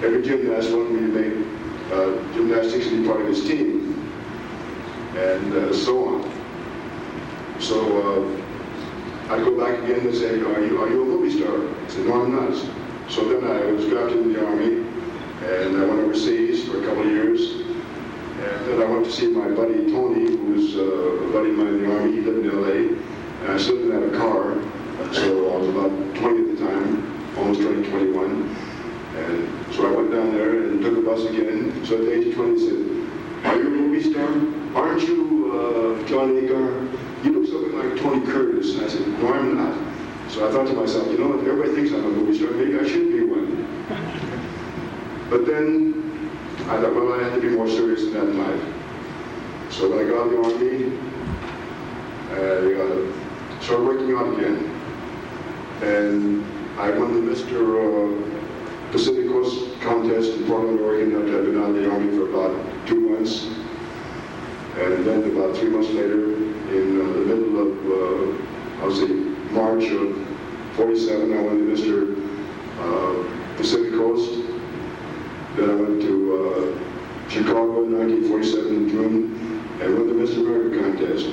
every gymnast wanted me to make gymnastics and be part of his team, and so on. So I'd go back again and say, are you a movie star? I said, no, I'm not. So then I was drafted in the Army, and I went overseas for a couple of years. And then I went to see my buddy Tony, who was a buddy of mine in the Army. He lived in LA, and I still didn't have a car. So I was about 20 at the time, almost 20, 21. And so I went down there and took a bus again. So at the age of 20, he said, are you a movie star? Aren't you John Agar? You look something like Tony Curtis. And I said, no, I'm not. So I thought to myself, you know, if everybody thinks I'm a movie star, maybe I should be one. But then I thought, well, I had to be more serious than that in life. So when I got out of the Army, I started working out again. And I won the Mr. Pacific Coast contest in Portland, Oregon, after I'd been out of the Army for about 2 months. And then about 3 months later, in the middle of, March of 47, I won the Mr. Pacific Coast. Then I went to Chicago in 1947 in June and won the Mr. America contest.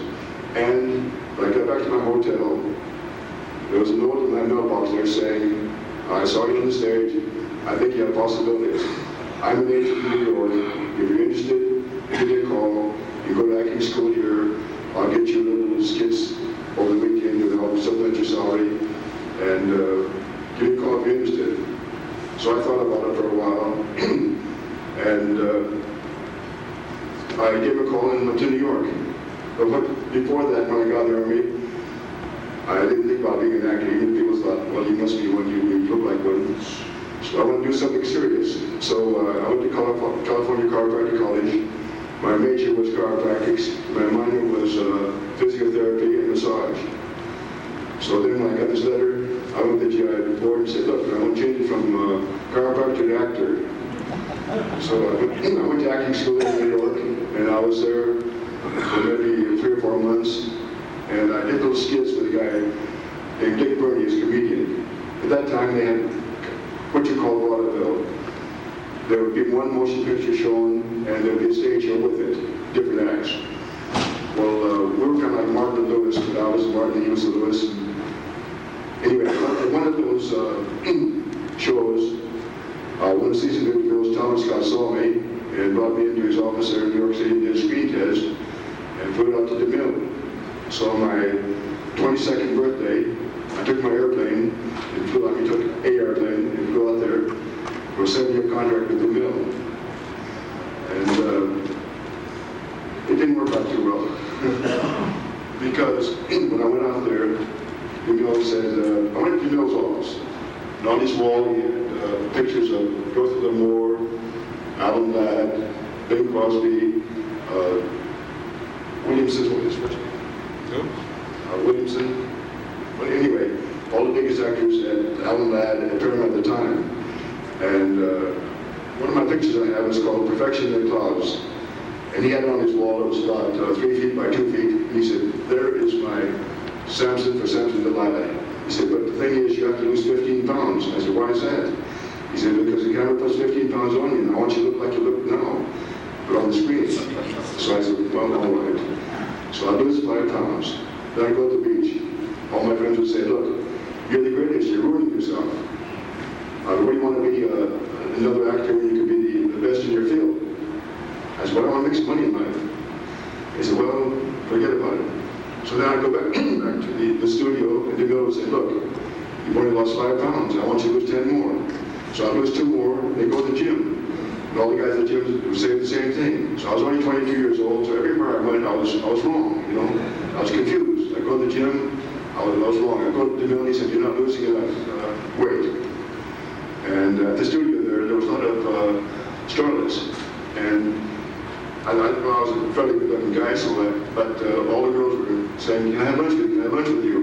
And when I got back to my hotel, there was a note in my mailbox there saying, I saw you on the stage, I think you have possibilities. I'm an agent in New York. If you're interested, give me a call. You go to acting school here. I'll get you little skits over the weekend to help supplement your salary. And give me a call if you're interested. So I thought about it for a while. And I gave a call and went to New York. But before that, when I got out of the Army, I didn't think about being an actor. Even people thought, well, you must be one, you look like one. So I wanted to do something serious. So I went to California Chiropractic College. My major was chiropractics. My minor was physiotherapy and massage. So then when I got this letter, I went to the GI board and said, look, I want to change it from chiropractor to actor. So I went to acting school in New York, and I was there for maybe 3 or 4 months. And I did little skits with a guy named Dick Burney, as a comedian. At that time, they had what you call vaudeville. There would be one motion picture shown, and there would be a stage show with it, different acts. Well, we were kind of like Martin and Lewis, but I was Martin and he was Lewis. Anyway, at one of those shows, one of the season interviews, Thomas Scott saw me and brought me into his office there in New York City and did a screen test and flew out to DeMille. So on my 22nd birthday, I took my airplane and flew out. We took an airplane and flew out there for a 7-year contract with DeMille. And it didn't work out too well. Because when I went out there, DeMille said, I went to DeMille's office. And on his wall, he had pictures of Dorothy Lamour, Alan Ladd, Bing Crosby, Williamson, what was his first name? Williamson. But anyway, all the biggest actors and Alan Ladd at Paramount at the time. And one of my pictures I have is called Perfection in the Clouds. And he had it on his wall. It was about 3 feet by 2 feet. And he said, there is my Samson for Samson Delilah. He said, but the thing is, you have to lose 15 pounds. I said, why is that? He said, because the camera puts 15 pounds on you, and I want you to look like you look now, but on the screen. So I said, well, all right. So I lose 5 pounds. Then I go to the beach. All my friends would say, look, you're the greatest. You're ruining yourself. What do you want to be another actor when you could be the best in your field? I said, well, I want to make some money in life. He said, well, forget about it. So then I go back to the studio, and DeMille would say, look, you've only lost 5 pounds. I want you to lose 10 more. So I lose 2 more, they go to the gym. And all the guys at the gym would say the same thing. So I was only 22 years old, so everywhere I went, I was wrong, you know. I was confused. I go to the gym, I was wrong. I go to DeMille, and he said, you're not losing enough weight. And at the studio there was a lot of starlets. And I was a fairly good-looking guy, so but all the girls were saying, can I have lunch with you? Can I have lunch with you?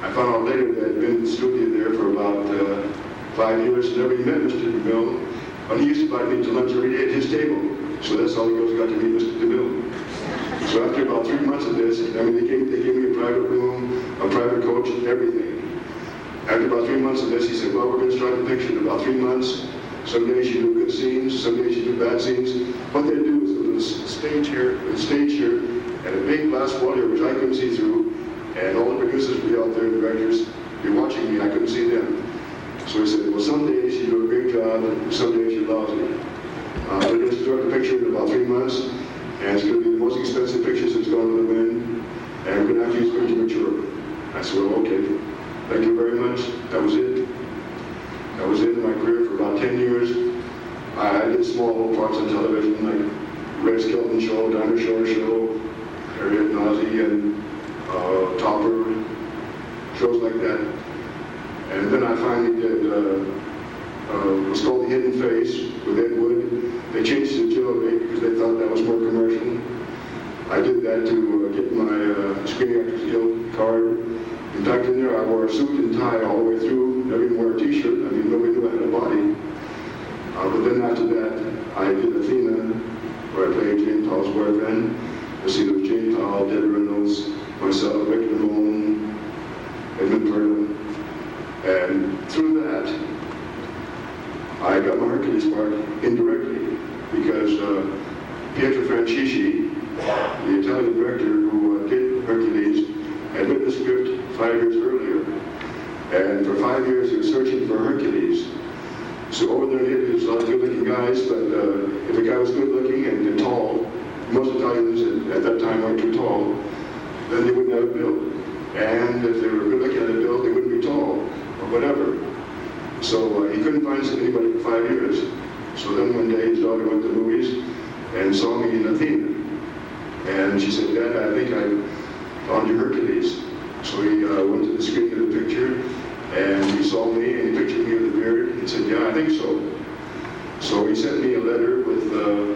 I found out later that I'd been in the studio there for about 5 years and never met Mr. DeMille. And he used to invite me to lunch every day at his table. So that's how the girls got to meet Mr. DeMille. So after about 3 months of this, I mean, they gave me a private room, a private coach, everything. After about 3 months of this, he said, well, we're going to start the picture in about 3 months. Some days you do good scenes, some days you do bad scenes. What they do is a little stage here, and a big glass wall here, which I couldn't see through, and all the producers would be out there, the directors be watching me, I couldn't see them. So he said, well, some days you do a great job, and some days you're lousy. We're going to start the picture in about 3 months, and it's going to be the most expensive pictures that's gone to the wind, and we're going to have to use picture mature. I said, well, okay, thank you very much. That was it. That was it in my career for about 10 years. I did small parts on television, like Red Skelton Show, Dinah Shore Show, Harriet Nazi, and Topper, shows like that. And then I finally did what's called The Hidden Face with Ed Wood. They changed it to Joe because they thought that was more commercial. I did that to get my Screen Actors Guild card. In fact, in there I wore a suit and tie all the way through. Never even wore a t-shirt. I mean, nobody knew I had a body. But then after that, I did Athena, where I played Jane Powell's boyfriend. See, there was Jane Powell, Debbie Reynolds, myself, Rick Ramone, Edmund Purdom. And through that, I got my Hercules part indirectly because Pietro Francisci, the Italian director who did Hercules, had written the script 5 years earlier. And for 5 years he was searching for Hercules. So over there in Italy, there's a lot of good-looking guys, but if a guy was good-looking and tall, most Italians at that time weren't too tall, then they wouldn't have a build. And if they were good-looking at a build, they wouldn't be tall, or whatever. So he couldn't find anybody for 5 years. So then one day his daughter went to the movies and saw me in Athena. And she said, Dad, I think I found you Hercules. So he went to the screen of the picture, and he saw me, and he pictured me with a beard. He said, yeah, I think so. So he sent me a letter with a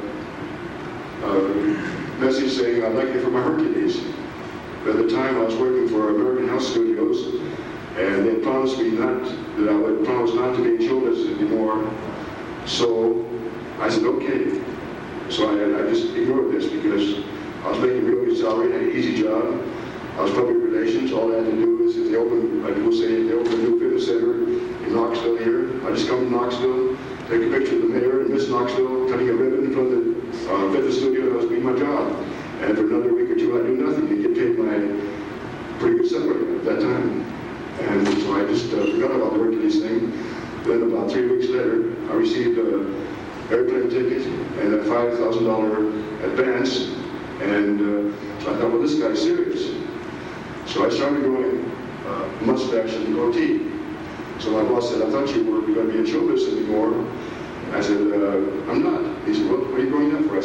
message saying, I'd like you for my Hercules. But at the time, I was working for American House Studios, and they promised me that I would promise not to be in show business anymore. So I said, okay. So I just ignored this because I was making real good salary, had an easy job. I was public relations. All I had to do is, if they open, like people say, if they open a new fitness center in Knoxville here, I just come to Knoxville, take a picture of the mayor and Miss Knoxville cutting a ribbon in front of the fitness studio. That was being my job. And for another week or two, I'd do nothing and get paid my pretty good salary at that time. And so I just forgot about the Hercules thing. Then about 3 weeks later, I received an airplane ticket and a $5,000 advance. And so I thought, well, this guy's serious. So I started growing mustache and goatee. So my boss said, I thought you were going to be in show business anymore. I said, I'm not. He said, well, what are you growing that for?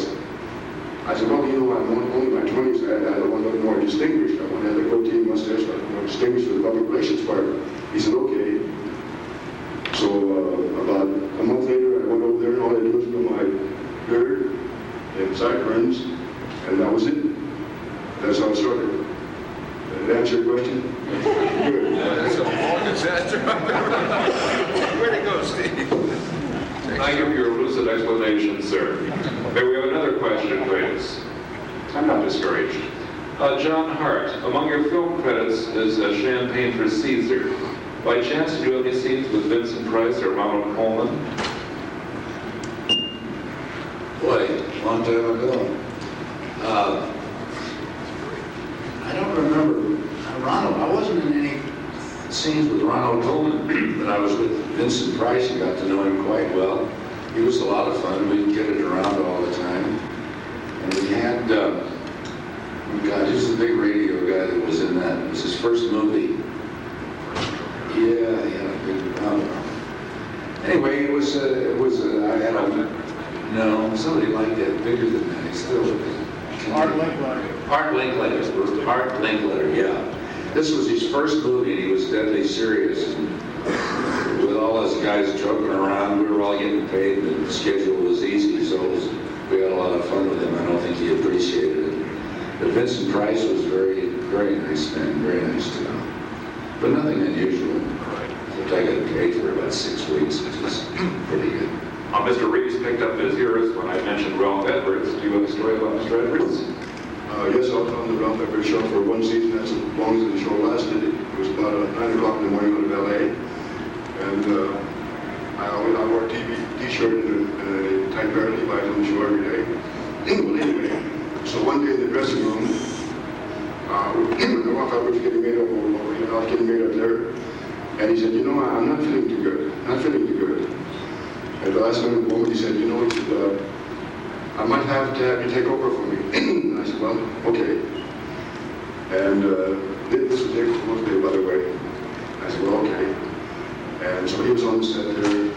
I said, well, you know, I'm only in my 20s. I want to look more distinguished. I want to have the goatee and mustache, more distinguished for the public relations part. He said, okay. So about a month later, I went over there, and all I did was put my beard and sideburns, and that was it. That's how it started. Did that answer your question? Good. That's the longest answer I've ever. Where'd it go, Steve? Thank you for your lucid explanation, sir. May we have another question, please? I'm not discouraged. John Hart, among your film credits is Champagne for Caesar. By chance, did you have any scenes with Vincent Price or Ronald Colman? Boy, long time ago. I don't remember. Ronald, I wasn't in any scenes with Ronald Colman, but I was with Vincent Price and got to know him quite well. He was a lot of fun. We'd get it around all the time. And we had, God, he was the big radio guy that was in that. It was his first movie. Yeah, he had a big, anyway, I had no, somebody like that, bigger than that. He still was. Art Linkletter. Art Linkletter, yeah. This was his first movie, and he was deadly serious. And with all us guys joking around, we were all getting paid, and the schedule was easy, so we had a lot of fun with him. I don't think he appreciated it. But Vincent Price was very, very nice man, very nice to him. But nothing unusual. I got paid for about 6 weeks, which was pretty good. Mr. Reeves picked up his ears when I mentioned Ralph Edwards. Do you have a story about Mr. Edwards? Yes, I was on the Ralph Edwards show for one season. That's as long as the show lasted. It was about 9 o'clock in the morning out of LA. And I wore a t-shirt and a tight pair of Levi's on the show every day. Well, anyway, so one day in the dressing room, I was getting made up, I was getting made up there, and he said, you know, I'm not feeling too good, not feeling too good. At the last minute moment, he said, you know, he said, I might have to have you take over for me. And I said, well, okay. And this was April Fool's Day, by the way. I said, well, okay. And so he was on the set there,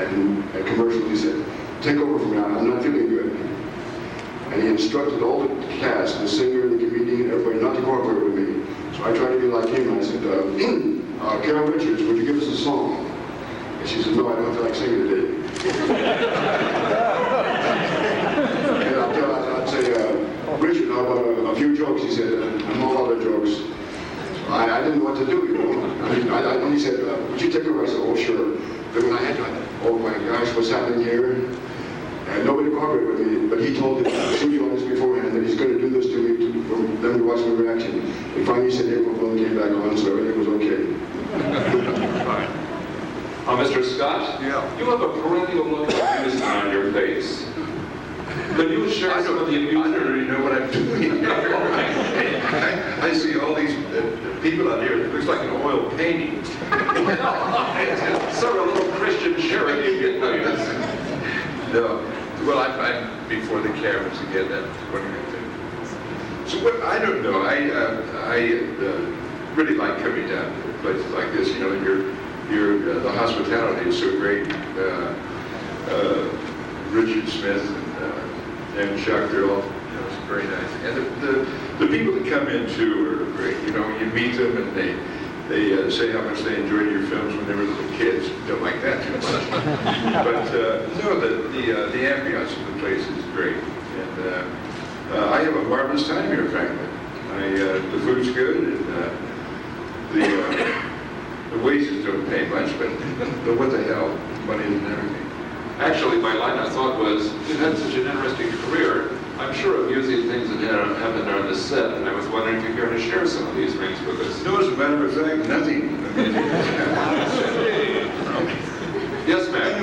and a commercial, he said, take over for me, I'm not feeling good. And he instructed all the cast, the singer, the comedian, everybody not to cooperate with me. So I tried to be like him, and I said, Carol Richards, would you give us a song? And she said, no, I don't feel like singing today. And I'd say, Richard, how about a few jokes? He said, and all other jokes. I didn't know what to do, you know. I only said, would you take over? I said, oh, sure. But when I had to, oh my gosh, what's happening here? And nobody cooperated with me, but he told the studio audience beforehand that he's going to do this to me for them to watch my reaction. And finally he said April Fool came back on, so everything was okay. Fine. Mr. Scott? Yeah. You have a perennial look of amusement on your face. Could you share some of the amusement? I don't really know what I'm doing here. I see all these people out here. It looks like an oil painting. Sir, a little Christian charity, if you please. No. Well, I'm before the cameras again. That's what I'm going to do. So what, I don't know. I really like coming down to places like this. You know, the hospitality is so great. Richard Smith and Chuck, they're all, you know, it's very nice. And the people that come in too are great. You know, you meet them and they say how much they enjoyed your films when they were little kids. Don't like that too much. But no, the ambiance of the place is great. And I have a marvelous time here, frankly. The food's good, and the wages don't pay much, but what the hell, money isn't everything. Actually, my line of thought was, you've had such an interesting career. I'm sure amusing things that happened on the set, and I was wondering if you care to share some of these things with us. No, as a matter of fact, nothing. Yes, ma'am.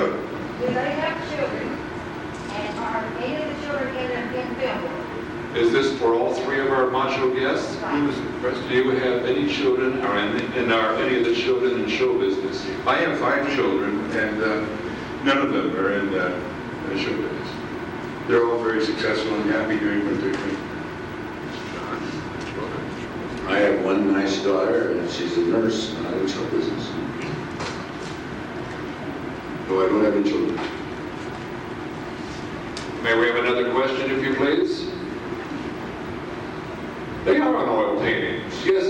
Do they have children? And are any of the children in film? Is this for all three of our macho guests? Do you have any children, or are any of the children in show business? I have 5 children, and none of them are in show business. They're all very successful and happy doing what they're doing. I have one nice daughter, and she's a nurse, not in show business. No, I don't have any children. May we have another question, if you please? They are an oil painting. Yes,